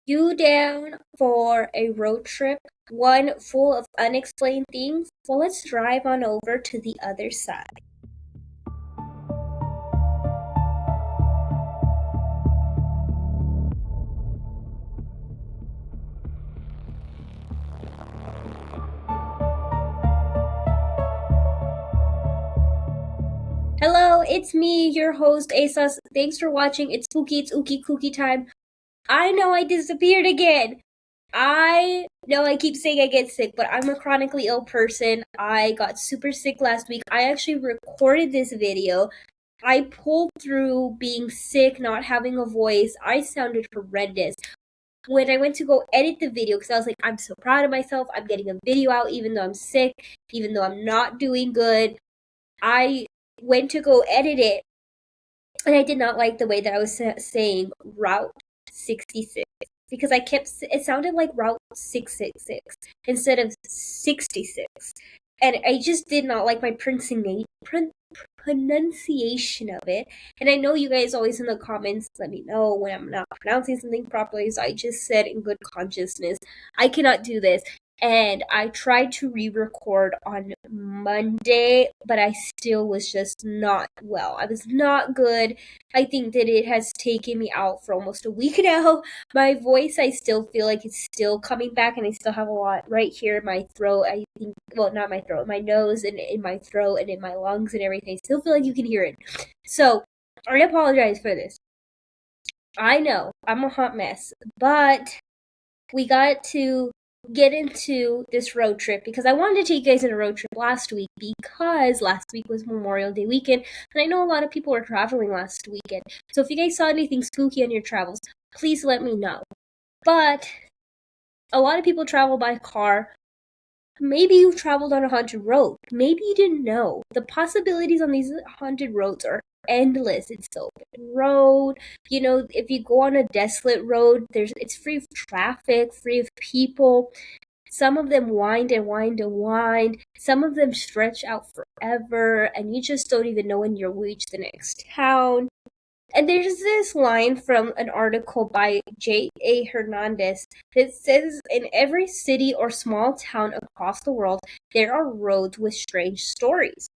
You down for a road trip? One full of unexplained things? Well, let's drive on over to the other side. Hello, it's me, your host, ASOS. Thanks for watching. It's spooky, it's ookie kooky time. I know I disappeared again. I know I keep saying I get sick, but I'm a chronically ill person. I got super sick last week. I actually recorded this video. I pulled through being sick, not having a voice. I sounded horrendous. When I went to go edit the video, because I was like, I'm so proud of myself. I'm getting a video out even though I'm sick, even though I'm not doing good. I went to go edit it, and I did not like the way that I was saying Route 66 because it sounded like Route 666 instead of 66. And I just did not like my pronunciation of it. And I know you guys always in the comments let me know when I'm not pronouncing something properly, so I just said in good consciousness, I cannot do this. And I tried to re-record on Monday, but I still was just not well. I was not good. I think that it has taken me out for almost a week now. My voice, I still feel like it's still coming back, and I still have a lot right here in my throat. I think, well, not my throat, my nose and in my throat and in my lungs and everything. I still feel like you can hear it. So, I apologize for this. I know, I'm a hot mess, but we got to get into this road trip because I wanted to take you guys on a road trip last week because last week was Memorial Day weekend, and I know a lot of people were traveling last weekend. So if you guys saw anything spooky on your travels, please let me know. But a lot of people travel by car. Maybe you traveled on a haunted road. Maybe you didn't know. The possibilities on these haunted roads are endless. It's the open road. You know, if you go on a desolate road, it's free of traffic, free of people. Some of them wind and wind and wind. Some of them stretch out forever, and you just don't even know when you'll reach the next town. And there's this line from an article by J.A. Hernandez that says in every city or small town across the world, there are roads with strange stories.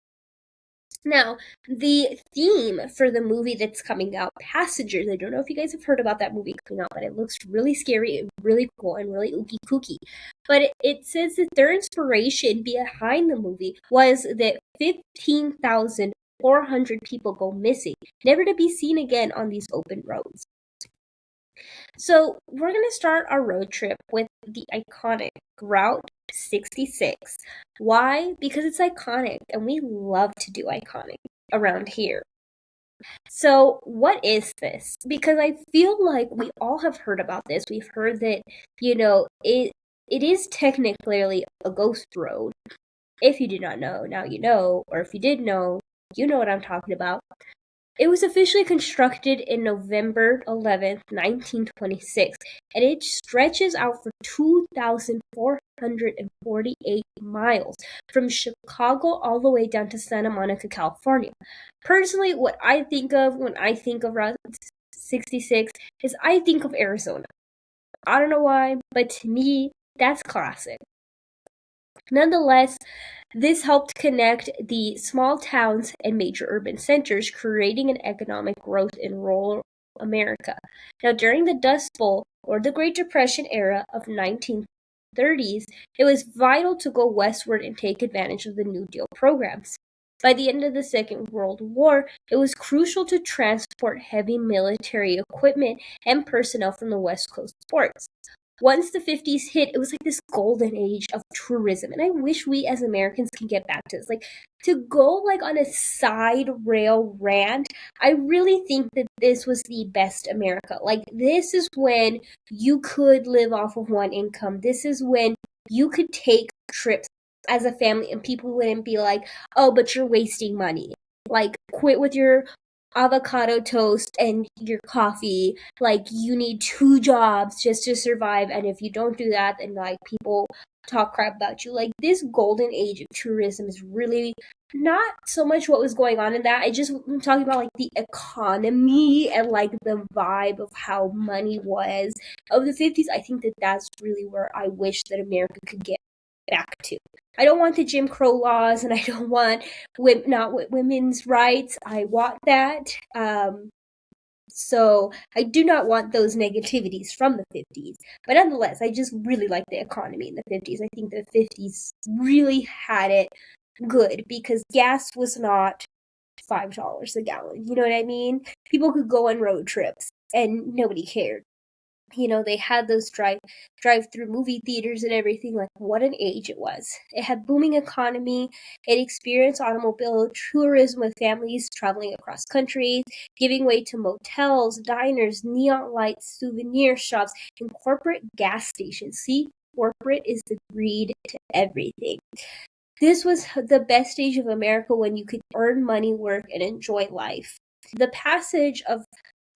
Now, the theme for the movie that's coming out, Passengers, I don't know if you guys have heard about that movie coming out, but it looks really scary and really cool and really ooky kooky. But it says that their inspiration behind the movie was that 15,400 people go missing, never to be seen again on these open roads. So we're going to start our road trip with the iconic Route 66. Why? Because it's iconic, and we love to do iconic around here. So what is this? Because I feel like we all have heard about this. We've heard that, it is technically a ghost road. If you did not know, now you know, or if you did know, you know what I'm talking about. It was officially constructed in November 11th, 1926, and it stretches out for 2,448 miles from Chicago all the way down to Santa Monica, California. Personally, what I think of when I think of Route 66 is I think of Arizona. I don't know why, but to me, that's classic. Nonetheless, this helped connect the small towns and major urban centers, creating an economic growth in rural America. Now, during the Dust Bowl, or the Great Depression era of 1930s, it was vital to go westward and take advantage of the New Deal programs. By the end of the Second World War, it was crucial to transport heavy military equipment and personnel from the West Coast ports. Once the 50s hit, it was like this golden age of tourism. And I wish we as Americans can get back to this. Like, to go like on a side rail rant, I really think that this was the best America. Like, this is when you could live off of one income. This is when you could take trips as a family and people wouldn't be like, oh, but you're wasting money. Like, quit with your avocado toast and your coffee. Like, you need 2 jobs just to survive, and if you don't do that, then like people talk crap about you. Like, this golden age of tourism is really not so much what was going on in that. I'm talking about like the economy and like the vibe of how money was of the 50s. I think that that's really where I wish that America could get back to. I don't want the Jim Crow laws, and I don't want not women's rights. I want that. So I do not want those negativities from the 50s. But nonetheless, I just really like the economy in the 50s. I think the 50s really had it good because gas was not $5 a gallon. You know what I mean? People could go on road trips and nobody cared. They had those drive-through movie theaters and everything. Like, what an age it was. It had booming economy. It experienced automobile tourism with families traveling across countries, giving way to motels, diners, neon lights, souvenir shops, and corporate gas stations. See, corporate is the greed to everything. This was the best stage of America when you could earn money, work, and enjoy life. The passage of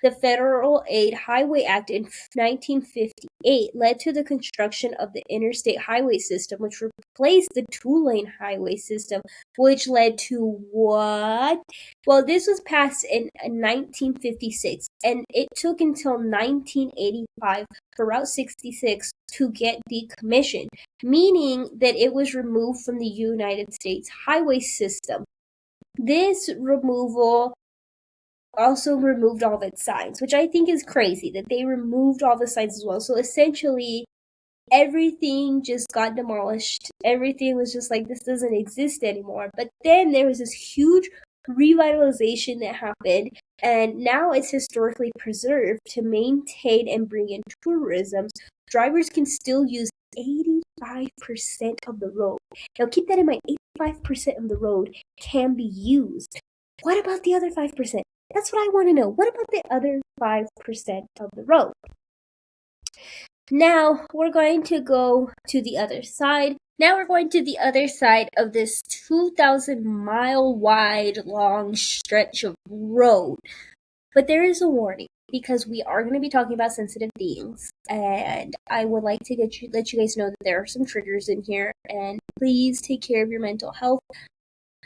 the Federal Aid Highway Act in 1958 led to the construction of the interstate highway system, which replaced the two-lane highway system, which led to what? Well, this was passed in 1956, and it took until 1985 for Route 66 to get decommissioned, meaning that it was removed from the United States highway system. This removal also removed all of its signs, which I think is crazy that they removed all the signs as well. So essentially, everything just got demolished. Everything was just like, this doesn't exist anymore. But then there was this huge revitalization that happened, and now it's historically preserved to maintain and bring in tourism. Drivers can still use 85% of the road. Now, keep that in mind, 85% of the road can be used. What about the other 5%? That's what I want to know. What about the other 5% of the road? Now we're going to go to the other side. Now we're going to the other side of this 2,000-mile wide long stretch of road. But there is a warning because we are going to be talking about sensitive themes, and I would like to let you guys know that there are some triggers in here, and please take care of your mental health.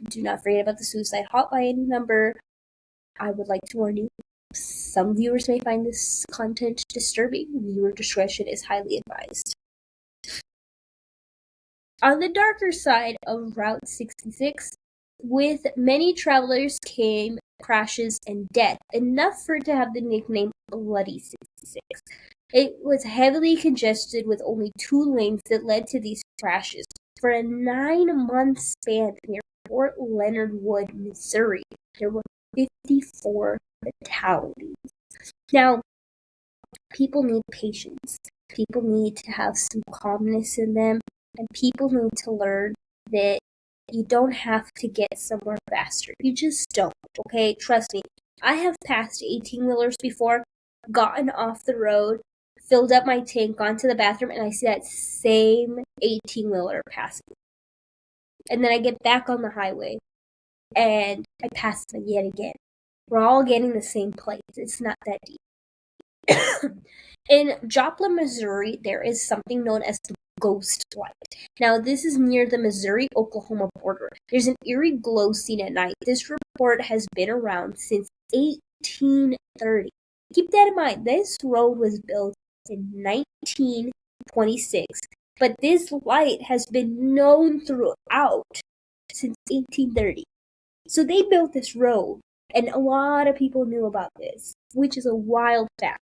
Do not forget about the suicide hotline number. I would like to warn you, some viewers may find this content disturbing. Viewer discretion is highly advised. On the darker side of Route 66, with many travelers came crashes and death, enough for it to have the nickname Bloody 66. It was heavily congested with only 2 lanes that led to these crashes. For a 9-month span near Fort Leonard Wood, Missouri, there were 54 fatalities. Now, people need patience. People need to have some calmness in them, and people need to learn that you don't have to get somewhere faster. You just don't, okay? Trust me. I have passed 18-wheelers before, gotten off the road, filled up my tank, gone to the bathroom, and I see that same 18-wheeler passing. And then I get back on the highway, and I pass them yet again. We're all getting the same place. It's not that deep. In Joplin, Missouri, there is something known as the ghost light. Now, this is near the Missouri-Oklahoma border. There's an eerie glow seen at night. This report has been around since 1830. Keep that in mind. This road was built in 1926, but this light has been known throughout since 1830. So they built this road, and a lot of people knew about this, which is a wild fact.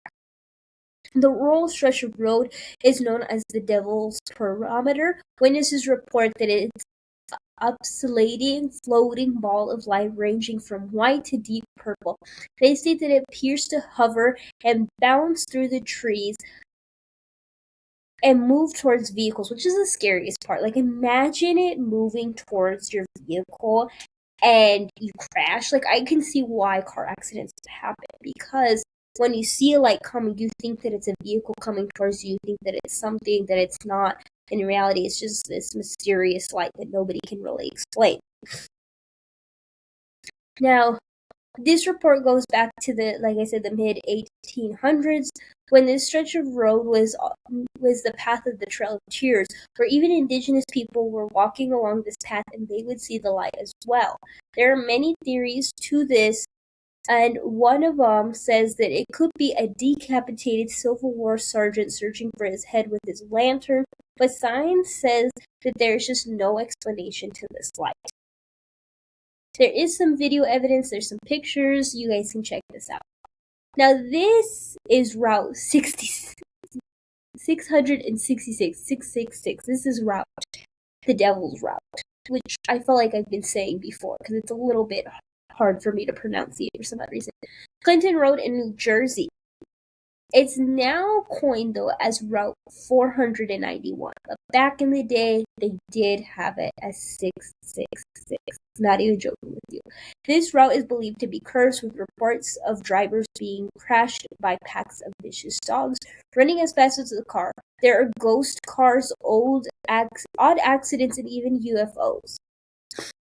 The rural stretch of road is known as the Devil's Barometer. Witnesses report that it's an oscillating, floating ball of light ranging from white to deep purple. They state that it appears to hover and bounce through the trees and move towards vehicles, which is the scariest part. Like, imagine it moving towards your vehicle and you crash. Like, I can see why car accidents happen, because when you see a light coming, you think that it's a vehicle coming towards you. You think that it's something that it's not. In reality, it's just this mysterious light that nobody can really explain. Now, This report goes back to like I said, the mid 1800s, when this stretch of road was the path of the Trail of Tears, where even indigenous people were walking along this path and they would see the light as well. There are many theories to this, and one of them says that it could be a decapitated Civil War sergeant searching for his head with his lantern, but science says that there's just no explanation to this light. There is some video evidence, there's some pictures, you guys can check this out. Now this is Route 666. This is Route, the Devil's Route, which I feel like I've been saying before because it's a little bit hard for me to pronounce for some odd reason. Clinton Road in New Jersey. It's now coined, though, as Route 491. But back in the day, they did have it as 666. Not even joking with you. This route is believed to be cursed, with reports of drivers being crashed by packs of vicious dogs running as fast as the car. There are ghost cars, odd accidents, and even UFOs.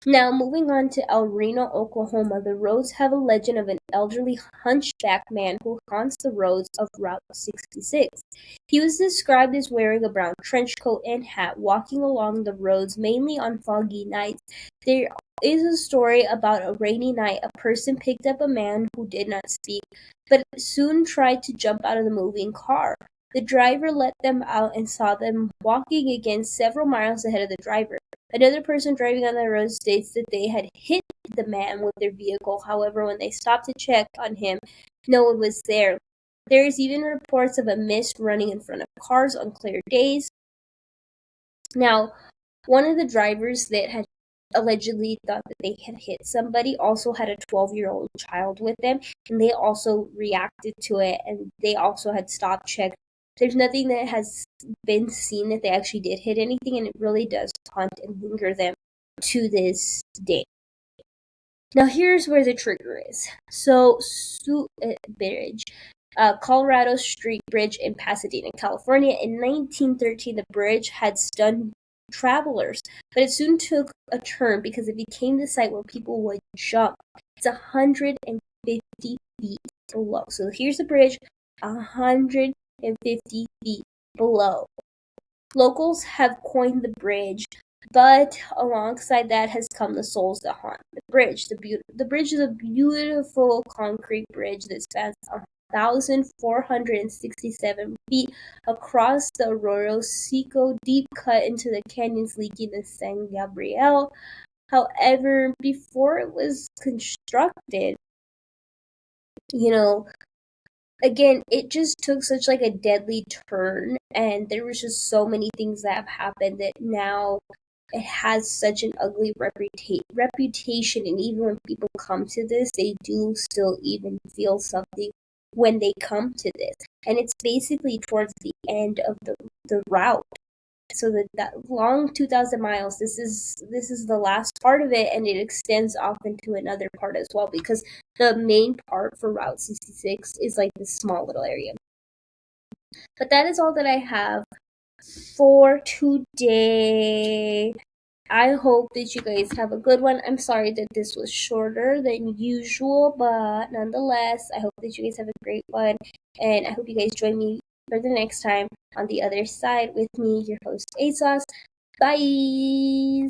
Now, moving on to El Reno, Oklahoma, the roads have a legend of an elderly hunchback man who haunts the roads of Route 66. He was described as wearing a brown trench coat and hat, walking along the roads mainly on foggy nights. There is a story about a rainy night. A person picked up a man who did not speak, but soon tried to jump out of the moving car. The driver let them out and saw them walking again several miles ahead of the driver. Another person driving on the road states that they had hit the man with their vehicle. However, when they stopped to check on him, no one was there. There is even reports of a mist running in front of cars on clear days. Now, one of the drivers that had allegedly thought that they had hit somebody also had a 12-year-old child with them, and they also reacted to it, and they also had stopped, checked. There's nothing that has been seen that they actually did hit anything, and it really does haunt and linger them to this day. Now here's where the trigger is. So, Bridge, Colorado Street Bridge in Pasadena, California. In 1913, the bridge had stunned travelers, but it soon took a turn because it became the site where people would jump. It's 150 feet below. So here's the bridge, 150 feet below. Locals have coined the bridge, but alongside that has come the souls that haunt the bridge. The bridge is a beautiful concrete bridge that spans 1,467 feet across the Arroyo Seco, deep cut into the canyons leaking the San Gabriel. However, before it was constructed, again, it just took such like a deadly turn, and there was just so many things that have happened that now it has such an ugly reputation. And even when people come to this, they do still even feel something when they come to this. And it's basically towards the end of the route. So that long 2,000 miles, this is the last part of it, and it extends off into another part as well, because the main part for Route 66 is like this small little area. But that is all that I have for today. I hope that you guys have a good one. I'm sorry that this was shorter than usual, but nonetheless, I hope that you guys have a great one, and I hope you guys join me for the next time on the other side with me, your host, ASOS. Bye!